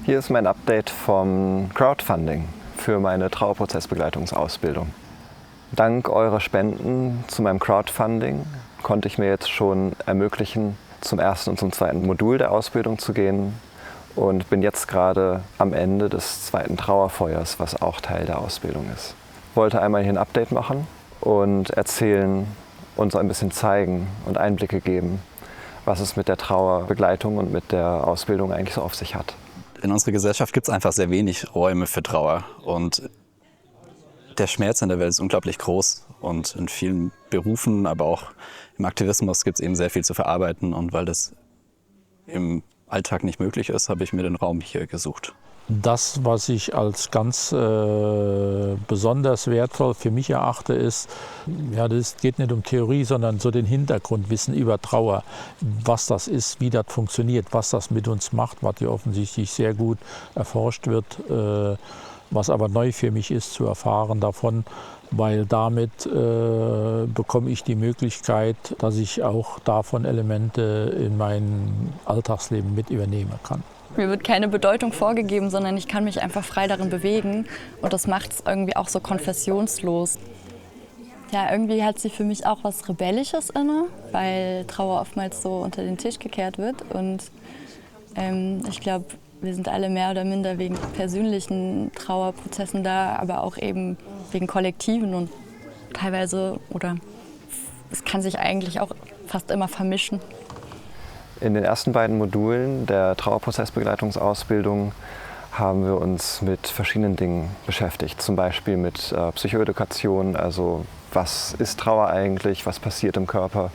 Hier ist mein Update vom Crowdfunding für meine Trauerprozessbegleitungsausbildung. Dank eurer Spenden zu meinem Crowdfunding konnte ich mir jetzt schon ermöglichen, zum ersten und zum zweiten Modul der Ausbildung zu gehen und bin jetzt gerade am Ende des zweiten Trauerfeuers, was auch Teil der Ausbildung ist. Ich wollte einmal hier ein Update machen und erzählen und so ein bisschen zeigen und Einblicke geben, was es mit der Trauerbegleitung und mit der Ausbildung eigentlich so auf sich hat. In unserer Gesellschaft gibt es einfach sehr wenig Räume für Trauer und der Schmerz in der Welt ist unglaublich groß und in vielen Berufen, aber auch im Aktivismus gibt es eben sehr viel zu verarbeiten und weil das im Alltag nicht möglich ist, habe ich mir den Raum hier gesucht. Das, was ich als ganz besonders wertvoll für mich erachte, ist, ja, das geht nicht um Theorie, sondern so den Hintergrundwissen über Trauer, was das ist, wie das funktioniert, was das mit uns macht, was hier offensichtlich sehr gut erforscht wird, was aber neu für mich ist, zu erfahren davon, weil damit bekomme ich die Möglichkeit, dass ich auch davon Elemente in mein Alltagsleben mit übernehmen kann. Mir wird keine Bedeutung vorgegeben, sondern ich kann mich einfach frei darin bewegen und das macht es irgendwie auch so konfessionslos. Ja, irgendwie hat sie für mich auch was Rebellisches inne, weil Trauer oftmals so unter den Tisch gekehrt wird und ich glaube, wir sind alle mehr oder minder wegen persönlichen Trauerprozessen da, aber auch eben wegen Kollektiven und teilweise, oder es kann sich eigentlich auch fast immer vermischen. In den ersten beiden Modulen der Trauerprozessbegleitungsausbildung haben wir uns mit verschiedenen Dingen beschäftigt. Zum Beispiel mit Psychoedukation, also was ist Trauer eigentlich, was passiert im Körper,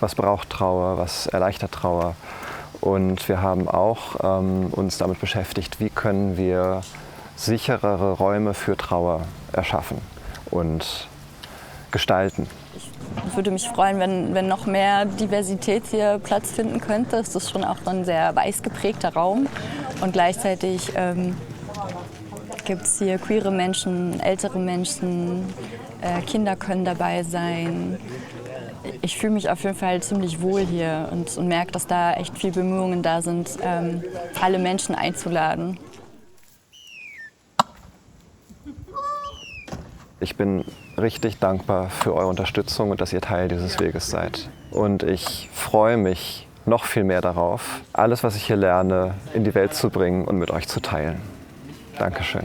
was braucht Trauer, was erleichtert Trauer. Und wir haben auch uns damit beschäftigt, wie können wir sicherere Räume für Trauer erschaffen und gestalten. Ich würde mich freuen, wenn noch mehr Diversität hier Platz finden könnte. Es ist schon auch ein sehr weiß geprägter Raum und gleichzeitig gibt es hier queere Menschen, ältere Menschen, Kinder können dabei sein. Ich fühle mich auf jeden Fall ziemlich wohl hier und merke, dass da echt viel Bemühungen da sind, alle Menschen einzuladen. Ich bin richtig dankbar für eure Unterstützung und dass ihr Teil dieses Weges seid. Und ich freue mich noch viel mehr darauf, alles, was ich hier lerne, in die Welt zu bringen und mit euch zu teilen. Dankeschön.